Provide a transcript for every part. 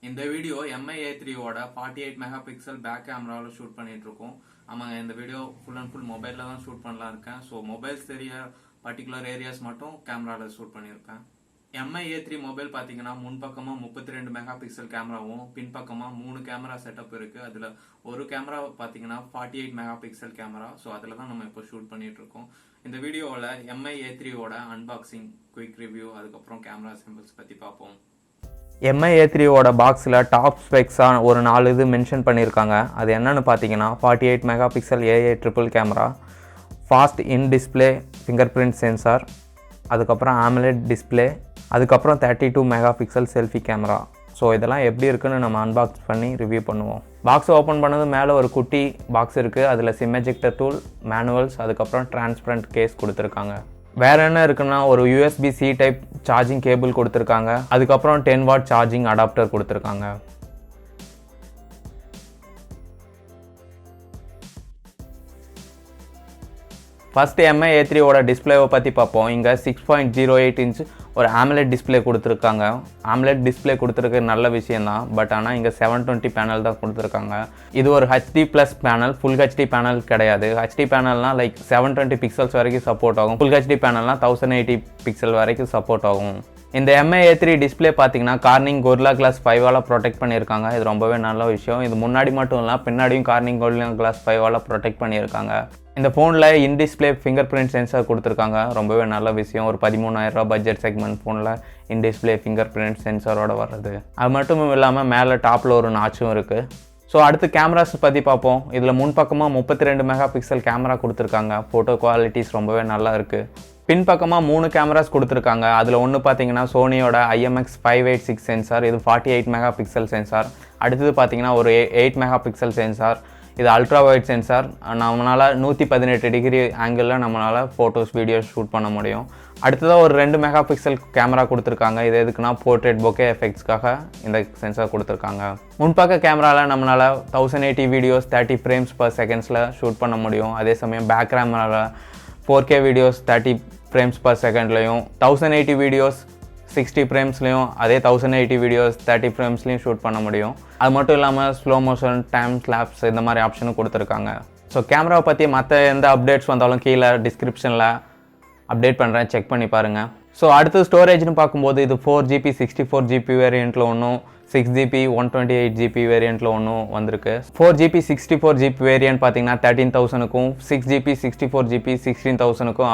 இந்த video MI A3 ஓட 48 mega pixel back கேமராவில் ஷூட் பண்ணிட்டு இருக்கோம். ஆமாங்க, இந்த வீடியோ ஃபுல் அண்ட் ஃபுல் மொபைலில் தான் ஷூட் பண்ணலாம் இருக்கேன். ஸோ மொபைல்ஸ் தெரிய பர்டிகுலர் ஏரியாஸ் மட்டும் கேமராவில் ஷூட் பண்ணியிருக்கேன். MI A3 மொபைல் பார்த்தீங்கன்னா முன்பக்கமாக 32 மெகா பிக்சல் கேமராவும் பின்பக்கமாக 3 கேமரா செட்டப் இருக்குது. அதில் ஒரு கேமரா பார்த்தீங்கன்னா 48 மெகா பிக்சல் கேமரா. ஸோ அதில் தான் நம்ம இப்போ ஷூட் பண்ணிட்டு இருக்கோம். இந்த வீடியோவில் MI A3 ஓட அன்பாக்சிங், குயிக் ரிவ்யூ, அதுக்கப்புறம் கேமரா சிம்பிள்ஸ் பற்றி பார்ப்போம். MI A3 ஓட பாக்ஸில் டாப் ஸ்பெக்ஸாக ஒரு 4 இது மென்ஷன் பண்ணியிருக்காங்க. அது என்னென்னு பார்த்தீங்கன்னா 48 mega pixel AA triple camera, fast in display finger print sensor, அதுக்கப்புறம் AMOLED டிஸ்பிளே, அதுக்கப்புறம் 32 mega pixel selfie camera. So இதெல்லாம் எப்படி இருக்குன்னு நம்ம அன்பாக்ஸ் பண்ணி ரிவ்யூ பண்ணுவோம். பாக்ஸ் ஓப்பன் பண்ணது மேலே ஒரு குட்டி பாக்ஸ் இருக்குது. அதில் சிம் எஜெக்டர் டூல், மேனுவல்ஸ், அதுக்கப்புறம் டிரான்ஸ்பரண்ட் கேஸ் கொடுத்துருக்காங்க. வேறு என்ன இருக்குன்னா ஒரு USB-C டைப் சார்ஜிங் கேபிள் கொடுத்துருக்காங்க. அதுக்கப்புறம் 10 வாட் சார்ஜிங் அடாப்டர் கொடுத்துருக்காங்க. ஃபர்ஸ்ட் MI A3 ஓட டிஸ்பிளேவை பற்றி பார்ப்போம். இங்கே 6.08 இன்ச் ஒரு AMOLED டிஸ்பிளே கொடுத்துருக்காங்க. AMOLED டிஸ்பிளே கொடுத்துருக்க நல்ல விஷயந்தான். பட் ஆனால் இங்கே 720 பேனல் தான் கொடுத்துருக்காங்க. இது ஒரு HD+ panel, full HD panel கிடையாது. HD பேனல்னால் லைக் 720 பிக்சல்ஸ் வரைக்கும் சப்போர்ட் ஆகும். ஃபுல் HD பேனல்னால் 1080 பிக்சல் வரைக்கும் சப்போர்ட் ஆகும். இந்த MI A3 டிஸ்பிளே பார்த்தீங்கன்னா கார்னிங் Gorilla Glass 5 ப்ரொடெக்ட் பண்ணியிருக்காங்க. இது ரொம்பவே நல்ல விஷயம். இது முன்னாடி மட்டும் இல்லை, பின்னாடியும் கார்னிங் Gorilla Glass 5 ப்ரொடெக்ட் பண்ணியிருக்காங்க. இந்த ஃபோனில் in display finger print sensor கொடுத்துருக்காங்க. ரொம்பவே நல்ல விஷயம். ஒரு 13,000 பட்ஜெட் செக்மெண்ட் ஃபோனில் இன் டிஸ்பிளே ஃபிங்கர் பிரிண்ட் சென்சாரோட வர்றது. அது மட்டும் இல்லாமல் மேலே டாப்பில் ஒரு நாச்சும் இருக்குது. ஸோ அடுத்து கேமராஸ் பற்றி பார்ப்போம். இதில் முன்பக்கமாக 32 மெகா பிக்சல் கேமரா கொடுத்துருக்காங்க. ஃபோட்டோ குவாலிட்டிஸ் ரொம்பவே நல்லா இருக்குது. பின்பக்கமாக 3 கேமராஸ் கொடுத்துருக்காங்க. அதில் ஒன்று பார்த்தீங்கன்னா சோனியோட IMX586 சென்சார். இது 48 மெகா பிக்சல் சென்சார். அடுத்தது பார்த்தீங்கன்னா ஒரு 8 மெகா பிக்சல் சென்சார். இது அல்ட்ரா வைட் சென்சார். நம்மளால் 118 டிகிரி ஆங்கிளில் நம்மளால் ஃபோட்டோஸ், வீடியோஸ் ஷூட் பண்ண முடியும். அடுத்ததாக ஒரு 2 மெகா பிக்சல் கேமரா கொடுத்துருக்காங்க. இது எதுக்குன்னா போர்ட்ரேட் பொக்கே எஃபெக்ட்ஸ்க்காக இந்த சென்சார் கொடுத்துருக்காங்க. முன்பக்க கேமராவில் நம்மளால் 1080 வீடியோஸ் 30 ஃப்ரேம்ஸ் பர் செகண்ட்ஸில் ஷூட் பண்ண முடியும். அதே சமயம் பேக் கேமராவில் 4K வீடியோஸ் 30 ஃப்ரேம்ஸ் பர் செகண்ட்லையும், 1080 வீடியோஸ் 60 ஃப்ரேம்ஸ்லையும், அதே 1080 வீடியோஸ் 30 ஃப்ரேம்ஸ்லையும் ஷூட் பண்ண முடியும். அது மட்டும் இல்லாமல் ஸ்லோ மோஷன், டைம் ஸ்லாப்ஸ் இந்த மாதிரி ஆப்ஷனும் கொடுத்துருக்காங்க. ஸோ கேமராவை பற்றி மற்ற எந்த அப்டேட்ஸ் வந்தாலும் கீழே டிஸ்கிரிப்ஷனில் அப்டேட் பண்ணுறேன், செக் பண்ணி பாருங்கள். ஸோ அடுத்து ஸ்டோரேஜ்னு பார்க்கும்போது இது 4GB 64GB வேரியண்ட்டில் ஒன்றும், 6GB 128GB வேரியண்ட்டில் ஒன்றும் வந்திருக்கு. 4GB 64GB வேரியண்ட் பார்த்தீங்கன்னா 13,000க்கும், 6GB 64GB 16,000க்கும்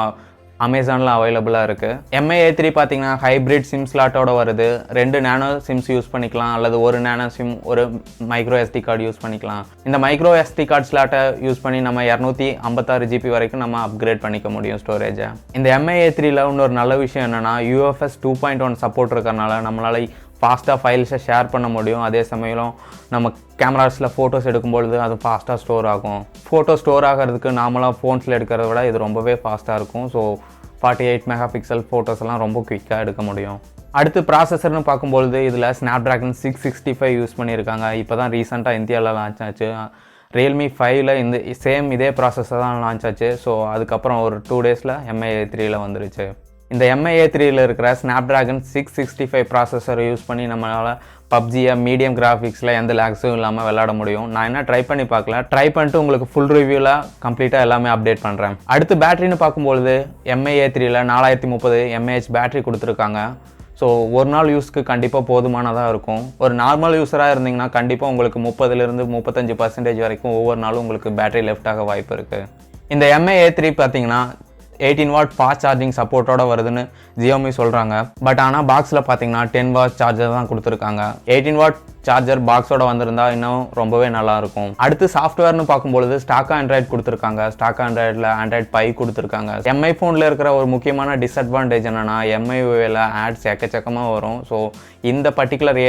அமேசானில் அவைலபிளாக இருக்குது. MI A3 பார்த்தீங்கன்னா ஹைப்ரிட் சிம் ஸ்லாட்டோட வருது. 2 நேனோ சிம்ஸ் யூஸ் பண்ணிக்கலாம், அல்லது ஒரு நேனோ சிம், ஒரு மைக்ரோ SD கார்டு யூஸ் பண்ணிக்கலாம். இந்த மைக்ரோ SD கார்டு ஸ்லாட்டை யூஸ் பண்ணி நம்ம 256GB வரைக்கும் நம்ம அப்கிரேட் பண்ணிக்க முடியும் ஸ்டோரேஜை. இந்த MI A3ல இன்னொரு நல்ல விஷயம் என்னென்னா UFS 2.1 சப்போர்ட் இருக்கிறனால நம்மளால் ஃபாஸ்ட்டாக ஃபைல்ஸை ஷேர் பண்ண முடியும். அதே சமயம் நம்ம கேமராஸில் ஃபோட்டோஸ் எடுக்கும்பொழுது அது ஃபாஸ்ட்டாக ஸ்டோர் ஆகும். ஃபோட்டோ ஸ்டோர் ஆகிறதுக்கு நார்மலாக ஃபோன்ஸில் எடுக்கிறத விட இது ரொம்பவே ஃபாஸ்ட்டாக இருக்கும். ஸோ 48 மெகா பிக்சல் ஃபோட்டோஸ் எல்லாம் ரொம்ப குயிக்காக எடுக்க முடியும். அடுத்து ப்ராசஸர்னு பார்க்கும்பொழுது இதில் Snapdragon 665 யூஸ் பண்ணியிருக்காங்க. இப்போ தான் ரீசெண்டாக இந்தியாவில் லான்ச் ஆச்சு. Realme 5ல் இந்த இதே ப்ராசஸர் தான் லான்ச் ஆச்சு. ஸோ அதுக்கப்புறம் ஒரு 2 டேஸில் MI A3ல வந்துருச்சு. இந்த MI A3ல இருக்கிற Snapdragon 665 ப்ராசஸரை யூஸ் பண்ணி நம்மளால் பப்ஜியை மீடியம் கிராஃபிக்ஸில் எந்த லேக்ஸும் இல்லாமல் விளையாட முடியும். நான் என்ன ட்ரை பண்ணி பார்க்கல, ட்ரை பண்ணிட்டு உங்களுக்கு ஃபுல் ரிவ்யூவில் கம்ப்ளீட்டாக எல்லாமே அப்டேட் பண்ணுறேன். அடுத்து பேட்டரின்னு பார்க்கும்பொழுது MI A3ல 4030 mAh பேட்டரி கொடுத்துருக்காங்க. ஸோ ஒரு நாள் யூஸ்க்கு கண்டிப்பாக போதுமானதாக இருக்கும். ஒரு நார்மல் யூஸராக இருந்தீங்கன்னா கண்டிப்பாக உங்களுக்கு 30லேருந்து 35% வரைக்கும் ஒவ்வொரு நாளும் உங்களுக்கு பேட்டரி லெஃப்ட் ஆக வாய்ப்பு இருக்குது. இந்த MI A3 பார்த்தீங்கன்னா 18 வாட் ஃபாஸ்ட் சார்ஜிங் சப்போர்ட்டோட வருதுன்னு Xiaomi சொல்கிறாங்க. பட் ஆனால் பாக்ஸில் பார்த்தீங்கன்னா 10 வாட் சார்ஜர் தான் கொடுத்துருக்காங்க. 18 வாட் சார்ஜர் பாக்ஸோட வந்திருந்தா இன்னும் ரொம்பவே நல்லாயிருக்கும். அடுத்து சாஃப்ட்வேர்னு பார்க்கும்பொழுது ஸ்டாக்காக ஆண்ட்ராய்ட் கொடுத்துருக்காங்க. ஸ்டாக் ஆண்ட்ராய்டில் Android Pie கொடுத்துருக்காங்க. MI ஃபோனில் இருக்கிற ஒரு முக்கியமான டிஸ்அட்வான்டேஜ் என்னென்னா MIUIயில் ஆட்ஸ் எக்கச்சக்கமாக வரும். ஸோ இந்த பர்டிகுலர்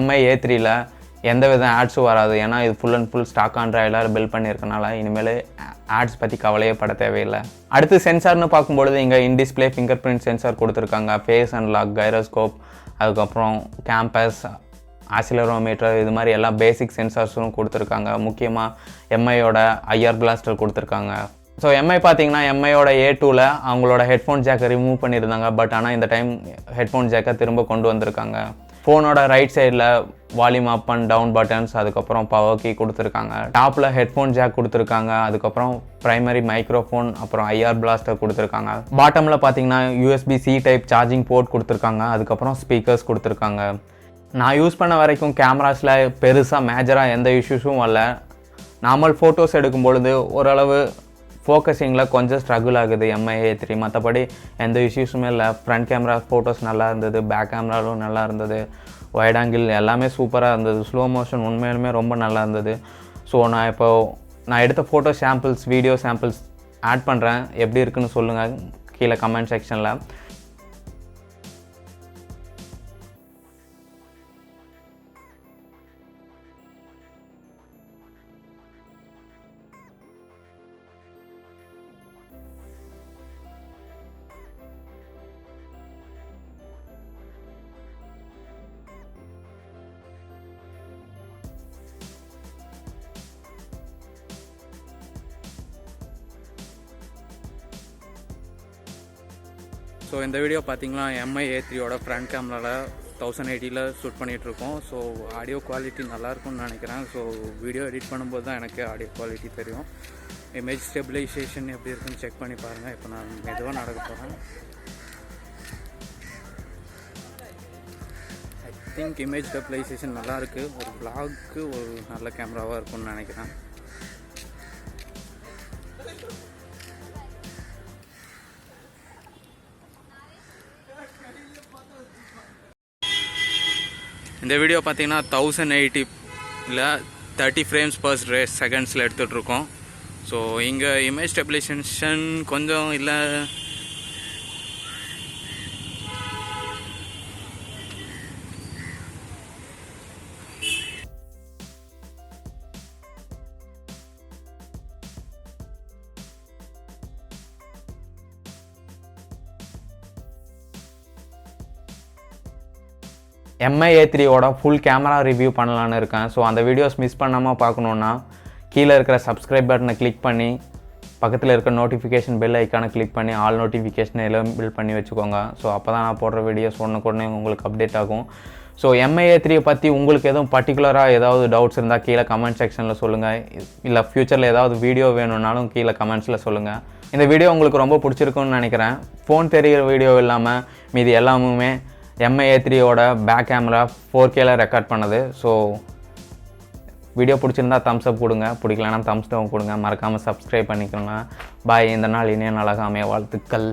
MI A3ல எந்த வித ஆட்ஸும் வராது. ஏன்னா இது ஃபுல் அண்ட் ஃபுல் ஸ்டாக் ஆண்ட்ராய்டில் பில்ட் பண்ணியிருக்கனால இனிமேல் ஆட்ஸ் பற்றி கவலையே பட தேவையில்லை. அடுத்து சென்சார்னு பார்க்கும்பொழுது இங்கே in display finger print sensor கொடுத்துருக்காங்க. ஃபேஸ் அன்லாக், கைரோஸ்கோப், அதுக்கப்புறம் கேம்பஸ், ஆசிலரோமீட்டர், இது மாதிரி எல்லா பேசிக் சென்சார்ஸும் கொடுத்துருக்காங்க. முக்கியமாக MIயோட IR பிளாஸ்டர் கொடுத்துருக்காங்க. ஸோ MI பார்த்தீங்கன்னா MIயோட A2ல அவங்களோட ஹெட்ஃபோன் ஜாக்கை ரிமூவ் பண்ணியிருந்தாங்க. பட் ஆனால் இந்த டைம் ஹெட்ஃபோன் ஜாக்கை திரும்ப கொண்டு வந்திருக்காங்க. ஃபோனோட ரைட் சைடில் volume up and down buttons, அதுக்கப்புறம் பவர் கீ கொடுத்துருக்காங்க. டாப்பில் ஹெட்ஃபோன் ஜாக் கொடுத்துருக்காங்க, அதுக்கப்புறம் ப்ரைமரி மைக்ரோஃபோன், அப்புறம் ஐஆர் பிளாஸ்டர் கொடுத்துருக்காங்க. பாட்டமில் பார்த்தீங்கன்னா USB-C டைப் சார்ஜிங் போர்ட் கொடுத்துருக்காங்க, அதுக்கப்புறம் ஸ்பீக்கர்ஸ் கொடுத்துருக்காங்க. நான் யூஸ் பண்ண வரைக்கும் கேமராஸில் பெருசாக மேஜராக எந்த இஷ்யூஸும் வரல. நார்மல் ஃபோட்டோஸ் எடுக்கும் பொழுது ஓரளவு ஃபோக்கஸிங்கில் கொஞ்சம் ஸ்ட்ரகிள் ஆகுது MI A3. மற்றபடி எந்த இஷ்யூஸுமே இல்லை. ஃப்ரண்ட் கேமரா ஃபோட்டோஸ் நல்லா இருந்தது, பேக் கேமராலும் நல்லா இருந்தது, வைட் ஆங்கிள் எல்லாமே சூப்பராக இருந்தது, ஸ்லோ மோஷன் உண்மையிலுமே ரொம்ப நல்லா இருந்தது. ஸோ நான் எடுத்த photo samples, video samples add பண்ணுறேன். எப்படி இருக்குன்னு சொல்லுங்கள் கீழே கமெண்ட் செக்ஷனில். ஸோ இந்த வீடியோ பார்த்தீங்கன்னா MI A3யோட ஃப்ரண்ட் கேமராவில் 1080ல் ஷூட் பண்ணிகிட்ருக்கோம். ஸோ ஆடியோ குவாலிட்டி நல்லாயிருக்கும்னு நினைக்கிறேன். ஸோ வீடியோ எடிட் பண்ணும்போது தான் எனக்கு ஆடியோ குவாலிட்டி தெரியும். இமேஜ் ஸ்டெபிலைசேஷன் எப்படி இருக்குன்னு செக் பண்ணி பாருங்கள். இப்போ நான் மெதுவாக நடக்க போகிறேன். ஐ திங்க் இமேஜ் ஸ்டெபிலைசேஷன் நல்லாயிருக்கு. ஒரு vlogக்கு ஒரு நல்ல கேமராவாக இருக்கும்னு நினைக்கிறேன். இந்த வீடியோ பார்த்தீங்கன்னா 1080ல் 30 frames per செகண்ட்ஸில் எடுத்துகிட்ருக்கோம். ஸோ இங்கே இமேஜ் ஸ்டெபிலைசேஷன் கொஞ்சம் இல்லை. MI A3யோட ஃபுல் கேமரா ரிவ்யூ பண்ணலான்னு இருக்கேன். ஸோ அந்த வீடியோஸ் மிஸ் பண்ணாமல் பார்க்கணுன்னா கீழே இருக்கிற சப்ஸ்கிரைப் பட்டனை கிளிக் பண்ணி பக்கத்தில் இருக்கிற நோட்டிஃபிகேஷன் பெல் ஐக்கானை கிளிக் பண்ணி ஆல் நோட்டிஃபிகேஷனை எல்லாம் பில் பண்ணி வச்சுக்கோங்க. ஸோ அப்போ தான் நான் போடுற வீடியோஸ் ஒன்றுக்கு உங்களுக்கு அப்டேட் ஆகும். ஸோ MI A3 பற்றி உங்களுக்கு எதுவும் பர்டிகுலராக ஏதாவது டவுட்ஸ் இருந்தால் கீழே கமெண்ட் செக்ஷனில் சொல்லுங்கள். இல்லை ஃப்யூச்சரில் ஏதாவது வீடியோ வேணும்னாலும் கீழே கமெண்ட்ஸில் சொல்லுங்கள். இந்த வீடியோ உங்களுக்கு ரொம்ப பிடிச்சிருக்குன்னு நினைக்கிறேன். ஃபோன் தெரிகிற வீடியோ இல்லாமல் மீதி எல்லாமுமே MI A3யோட பேக் கேமரா 4Kல ரெக்கார்ட் பண்ணது. ஸோ வீடியோ பிடிச்சிருந்தா தம்ஸ் அப் கொடுங்க, பிடிக்கலன்னா தம்ஸ் டவுன் கொடுங்க. மறக்காமல் சப்ஸ்கிரைப் பண்ணிக்கோங்க. பாய். இந்த நாள் இனிய நாளாக அமைய வாழ்த்துக்கள்.